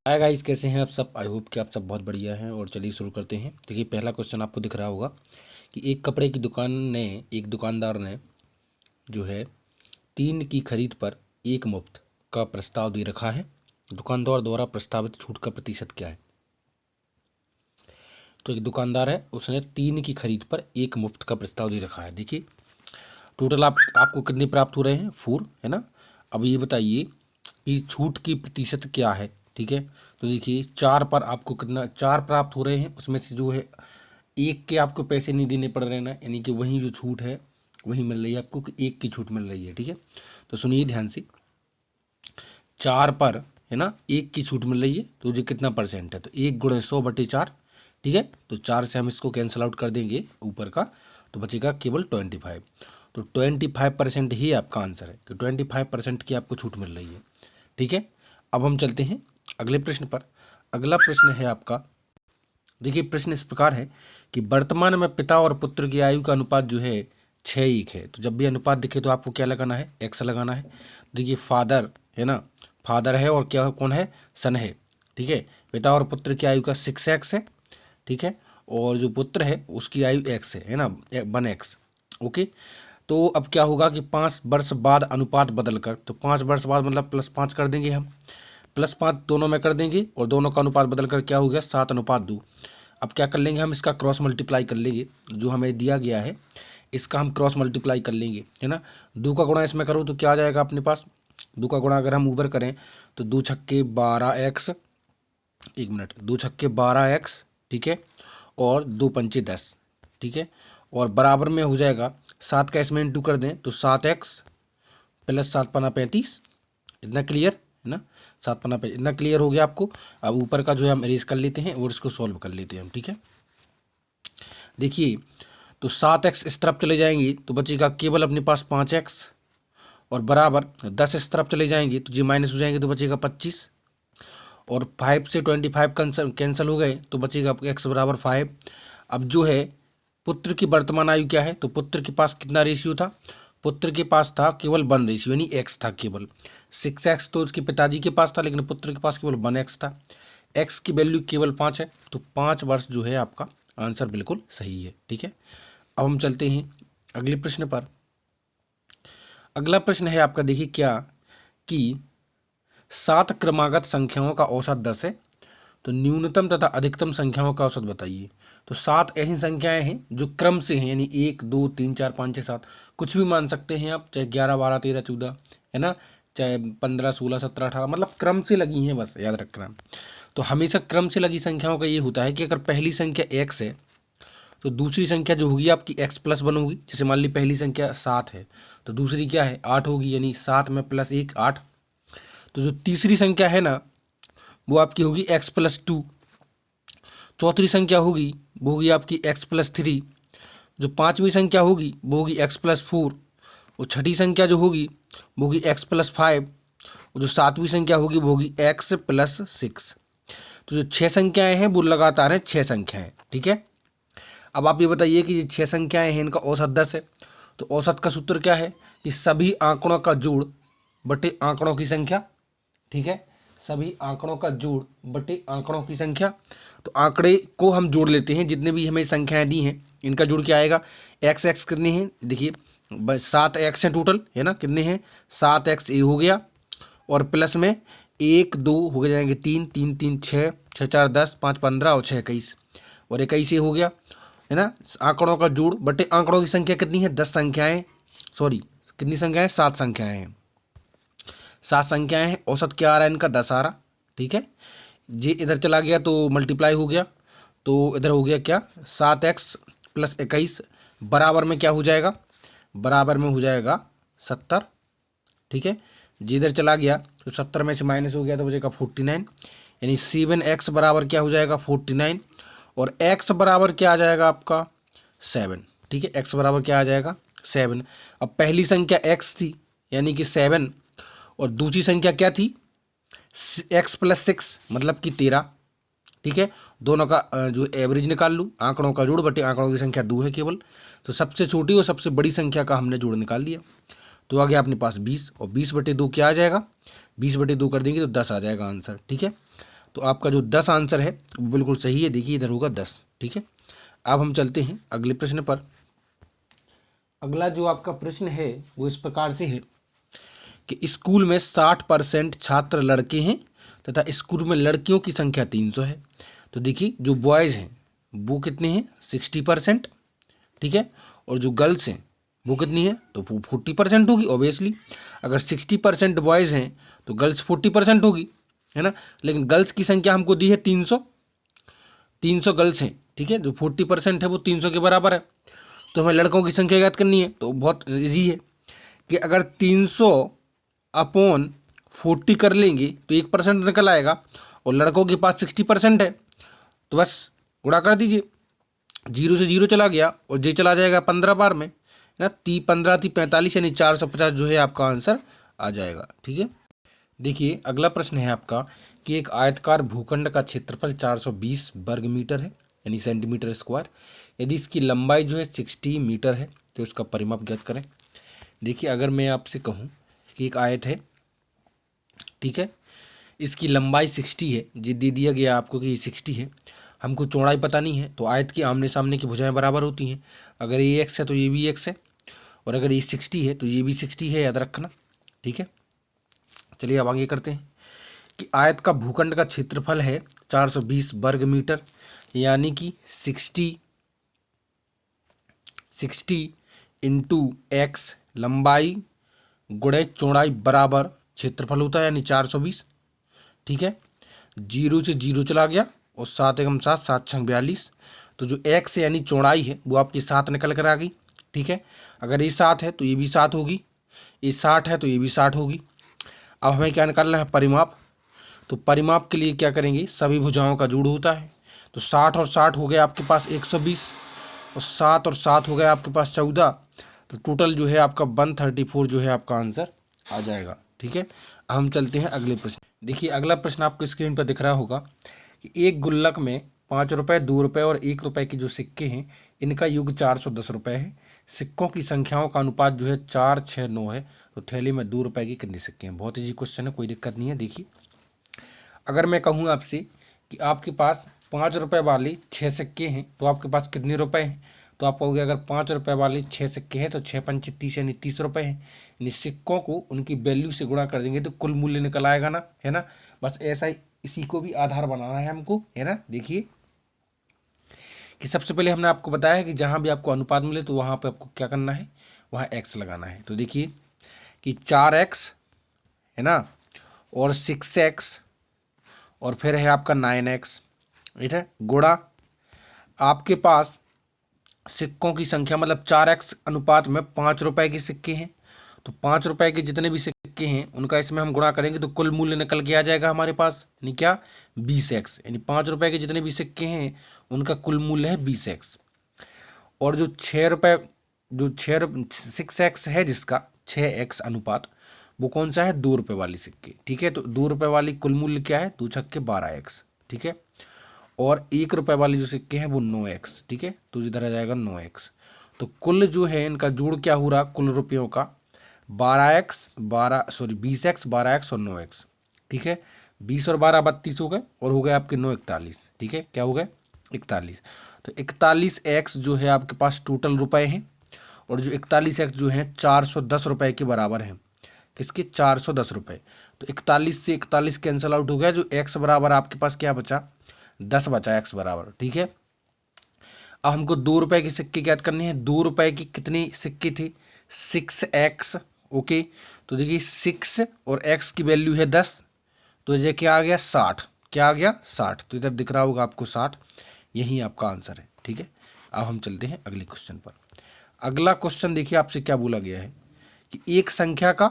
Hi guys, कैसे हैं आप सब। आई होप कि आप सब बहुत बढ़िया हैं। और चलिए शुरू करते हैं। देखिए, पहला क्वेश्चन आपको दिख रहा होगा कि एक कपड़े की दुकान ने एक दुकानदार ने जो है 3 की खरीद पर 1 मुफ्त का प्रस्ताव दे रखा है। दुकानदार द्वारा प्रस्तावित छूट का प्रतिशत क्या है। तो एक दुकानदार है, उसने 3 की खरीद पर 1 मुफ्त का प्रस्ताव दे रखा है। देखिए, टोटल आपको कितने प्राप्त हो रहे हैं, 4 है ना। अब ये बताइए कि छूट की प्रतिशत क्या है। ठीक है, तो देखिए 4 पर आपको कितना 4 प्राप्त हो रहे हैं, उसमें से जो है 1 के आपको पैसे नहीं देने पड़ रहे हैं ना, यानी कि वही जो छूट है वही मिल रही है आपको, कि 1 की छूट मिल रही है। ठीक है, तो सुनिए ध्यान से, 4 पर है ना 1 की छूट मिल रही है, तो ये कितना परसेंट है, तो 1 गुणे 100/4। ठीक है, तो 4 से हम इसको कैंसिल आउट कर देंगे ऊपर का, तो बचेगा केवल 25। तो 25% ही आपका आंसर है कि 25% की आपको छूट मिल रही है। ठीक है, अब हम चलते हैं अगले प्रश्न पर। अगला प्रश्न है आपका, देखिए प्रश्न इस प्रकार है कि वर्तमान में पिता और पुत्र की आयु का अनुपात जो है 6:1 है। तो जब भी अनुपात दिखे तो आपको क्या लगाना है, एक्स लगाना है। देखिए फादर है ना, फादर है और क्या कौन है, सन है। ठीक है, पिता और पुत्र की आयु का 6x है। ठीक है, और जो पुत्र है उसकी आयु x है ना, 1x। ओके, तो अब क्या होगा कि 5 वर्ष बाद अनुपात बदल कर, तो 5 वर्ष बाद मतलब +5 कर देंगे हम, +5 दोनों में कर देंगे और दोनों का अनुपात बदल कर क्या हो गया, 7:2। अब क्या कर लेंगे हम, इसका क्रॉस मल्टीप्लाई कर लेंगे, जो हमें दिया गया है इसका हम क्रॉस मल्टीप्लाई कर लेंगे, है ना। 2 का गुणा इसमें करो तो क्या आ जाएगा अपने पास, 2 का गुणा अगर हम ऊपर करें तो 2 छक्के 12x, 1 मिनट, 2 छक्के 12x। ठीक है, और 2 पंचे 10। ठीक है, और बराबर में हो जाएगा 7 का इसमें इंटू कर दें तो 7x प्लस 7 पना 35। इतना क्लियर है ना, 7 पना पे इतना क्लियर हो गया आपको। अब ऊपर का जो है हम इरेज कर लेते हैं और इसको सॉल्व कर लेते हैं हम। ठीक है, देखिए तो 7x इस तरफ चले जाएंगी तो बचेगा केवल अपने पास 5x, और बराबर 10 इस तरफ चले जाएंगे तो जी माइनस हो जाएंगे तो बचेगा 25, और 5 से 25 कैंसिल हो गए तो बचेगा x बराबर 5। अब जो है पुत्र की वर्तमान आयु क्या है, तो पुत्र के पास कितना रेशियो था, पुत्र के पास था केवल 1 रेशियो, यानी x था केवल। 6x तो उसके पिताजी के पास था, लेकिन पुत्र के पास केवल 1x था। x की वैल्यू केवल 5 है, तो 5 वर्ष जो है आपका आंसर बिल्कुल सही है। ठीक है, अब हम चलते हैं अगले प्रश्न पर। अगला प्रश्न है आपका, देखिए क्या कि 7 क्रमागत संख्याओं का औसत 10 है, तो न्यूनतम तथा अधिकतम संख्याओं का औसत बताइए। तो 7 ऐसी संख्याएं हैं जो क्रम से हैं, यानी 1 2 3 4 5 6 7, कुछ भी मान सकते हैं आप, चाहे 11 12 13 14 है ना, चाहे 15 16 17 18, मतलब क्रम से लगी हैं, बस याद रखना। तो हमेशा क्रम से लगी संख्याओं का ये होता है कि अगर पहली संख्या x है तो दूसरी संख्या जो होगी आपकी x+1 होगी। जैसे मान ली पहली संख्या 7 है तो दूसरी क्या है, 8 होगी, यानी 7 में +1 8। तो जो तीसरी संख्या है ना वो आपकी होगी x+2। चौथी संख्या होगी वो होगी आपकी x+3। जो पांचवी संख्या होगी वो होगी x+4। और छठी संख्या जो होगी वो होगी x+5। और जो सातवीं संख्या होगी वो होगी x+6। तो जो 6 संख्याएं हैं वो लगातार हैं 6 संख्याएं। ठीक है, अब आप ये बताइए कि ये 6 संख्याएं हैं, इनका औसत 10 है। तो औसत का सूत्र क्या है कि सभी आंकड़ों का जोड़ बटे आंकड़ों की संख्या। ठीक है, सभी आंकड़ों का जोड़ बटे आंकड़ों की संख्या। तो आंकड़े को हम जोड़ लेते हैं, जितने भी हमें संख्याएं दी हैं इनका जोड़ क्या आएगा, x कितने हैं, देखिए 7x हैं टोटल, है ना, कितने हैं 7x ये हो गया, और प्लस में 1 2 हो जाएंगे 3 3 3 6 6 4 10 5 15 और 6 21, और 21 ये हो गया, है ना। आंकड़ों का जोड़ बटे आंकड़ों की संख्या कितनी है, 10 संख्याएं, सॉरी कितनी संख्याएं, 7 संख्याएं हैं, 7 संख्याएं हैं। औसत क्या आ रहा है इनका, 10 आ रहा। ठीक है, ये इधर चला गया तो मल्टीप्लाई हो गया, तो इधर हो गया क्या 7x + 21 बराबर में क्या हो जाएगा, बराबर में हो जाएगा 70। ठीक है, जी इधर चला गया तो 70 में से माइनस हो गया तो बचेगा 49, यानी 7x बराबर क्या हो जाएगा 49, और x बराबर क्या आ जाएगा आपका 7। ठीक है, x बराबर क्या आ जाएगा 7। अब पहली संख्या x थी यानी कि 7, और दूसरी संख्या क्या थी x+6 मतलब कि 13। ठीक है, दोनों का जो एवरेज निकाल लूँ, आंकड़ों का जोड़ बटे आंकड़ों की संख्या 2 है केवल, तो सबसे छोटी और सबसे बड़ी संख्या का हमने जोड़ निकाल दिया। तो आ गया अपने पास 20, और 20/2 क्या आ जाएगा, 20/2 कर देंगे तो 10 आ जाएगा आंसर। ठीक है, तो आपका जो 10 आंसर है वो बिल्कुल सही है। देखिए इधर होगा 10। ठीक है, अब हम चलते हैं अगले प्रश्न पर। अगला जो आपका प्रश्न है वो इस प्रकार से है कि स्कूल में 60% छात्र लड़के हैं तथा स्कूल में लड़कियों की संख्या 300 है। तो देखिए जो बॉयज़ हैं वो कितने हैं, 60%। ठीक है, और जो गर्ल्स हैं वो कितनी है, तो वो 40% होगी ऑब्वियसली। अगर 60% बॉयज़ हैं तो गर्ल्स 40% होगी, है ना। लेकिन गर्ल्स की संख्या हमको दी है 300, 300 गर्ल्स हैं। ठीक है, जो 40% है वो 300 के बराबर है। तो हमें लड़कों की संख्या ज्ञात करनी है, तो बहुत ईजी है कि अगर 300 अपॉन 40 कर लेंगे तो 1% निकल आएगा, और लड़कों के पास 60% है, तो बस गुणा कर दीजिए। 0 से 0 चला गया और जे चला जाएगा 15 बार में, है ना। 15 × 45 यानी 450 जो है आपका आंसर आ जाएगा। ठीक है, देखिए अगला प्रश्न है आपका कि एक आयतकार भूखंड का क्षेत्रफल 420 वर्ग मीटर है यानी सेंटीमीटर स्क्वायर। यदि इसकी लंबाई जो है 60 मीटर है तो इसका परिमाप ज्ञात करें। देखिए अगर मैं आपसे कहूँ कि एक आयत है, ठीक है, इसकी लंबाई 60 है, जी दे दिया गया आपको कि 60 है, हमको चौड़ाई पता नहीं है, तो आयत की आमने सामने की भुजाएं बराबर होती हैं। अगर ये x है तो ये भी x है, और अगर ये 60 है तो ये भी 60 है, याद रखना। ठीक है, चलिए अब आगे करते हैं कि आयत का भूखंड का क्षेत्रफल है 420 वर्ग मीटर, यानी कि 60 इंटू एक्स लंबाई गुणे चौड़ाई बराबर क्षेत्रफल होता है, यानी 420। ठीक है, 0 से 0 चला गया और 7 एकम 7, 7 छंग 42। तो जो एक्स यानी चौड़ाई है वो आपकी 7 निकल कर आ गई। ठीक है, अगर ये 7 है तो ये भी 7 होगी, ये 60 है तो ये भी 60 होगी। अब हमें क्या निकालना है, परिमाप। तो परिमाप के लिए क्या करेंगे, सभी भुजाओं का जोड़ होता है। तो 60 और 60 हो गया आपके पास 120, और 7 और 7 हो गया आपके पास 14। तो टोटल जो है आपका 134 जो है आपका आंसर आ जाएगा। ठीक है, अब हम चलते हैं अगले प्रश्न। देखिए अगला प्रश्न आपको स्क्रीन पर दिख रहा होगा कि एक गुल्लक में 5 रुपये, 2 रुपये और 1 रुपये के जो सिक्के हैं इनका योग 410 रुपये है। सिक्कों की संख्याओं का अनुपात जो है 4, 6, 9 है। तो थैली में 2 रुपये के कितने सिक्के हैं। बहुत ईजी क्वेश्चन है, कोई दिक्कत नहीं है। देखिए अगर मैं कहूँ आपसे कि आपके पास 5 रुपये वाले 6 सिक्के हैं तो आपके पास कितने रुपए हैं, तो आप कहोगे अगर 5 रुपये वाले 6 सिक्के हैं तो 6 पंचे 30 यानी 30 रुपये हैं। यानी सिक्कों को उनकी वैल्यू से गुणा कर देंगे तो कुल मूल्य निकल आएगा ना, है ना। बस ऐसा ही इसी को भी आधार बनाना है हमको, है ना। देखिए कि सबसे पहले हमने आपको बताया कि जहाँ भी आपको अनुपात मिले तो वहाँ पे आपको क्या करना है, वहाँ x लगाना है। तो देखिए कि 4x है ना, और 6x, और फिर है आपका 9x, ठीक है, गुणा आपके पास सिक्कों की संख्या मतलब 4x अनुपात में 5 रुपए के सिक्के हैं। तो 5 रुपए के जितने भी सिक्के हैं उनका इसमें हम गुणा करेंगे तो कुल मूल्य निकल के आ जाएगा हमारे पास, यानी क्या, 20x। यानी 5 रुपए के जितने भी सिक्के हैं उनका कुल मूल्य है 20x। और जो 6 रुपए, जो 6x है जिसका 6x अनुपात, वो कौन सा है, 2 रुपये वाली सिक्के। ठीक है, तो 2 रुपये वाली कुल मूल्य क्या है, 2 छक्के 12x। ठीक है, और 1 रुपये वाले जो सिक्के हैं वो 9x। ठीक है, तो इधर आ जाएगा 9x। तो कुल जो है इनका जोड़ क्या हो रहा, कुल रुपयों का 20x 12x और 9x। ठीक है, 20 और 12 32 हो गए, और हो गए आपके 9 41। ठीक है, क्या हो गए, 41। तो 41x जो है आपके पास टोटल रुपए हैं, और जो 41x जो है 410 रुपये के बराबर है। किसके, 410 रुपये। तो 41 से 41 कैंसिल आउट हो गया, जो x बराबर आपके पास क्या बचा, 10 बचा x बराबर। ठीक है, अब हमको 2 रुपए के सिक्के ज्ञात करने हैं। 2 रुपए की कितने सिक्के थे, 6x। ओके, तो देखिए 6 और x की वैल्यू है 10, तो ये क्या आ गया, 60। क्या आ गया, 60। तो इधर दिख रहा होगा आपको 60, यही आपका आंसर है। ठीक है, अब हम चलते हैं अगले क्वेश्चन पर। अगला क्वेश्चन देखिए आपसे क्या बोला गया है कि एक संख्या का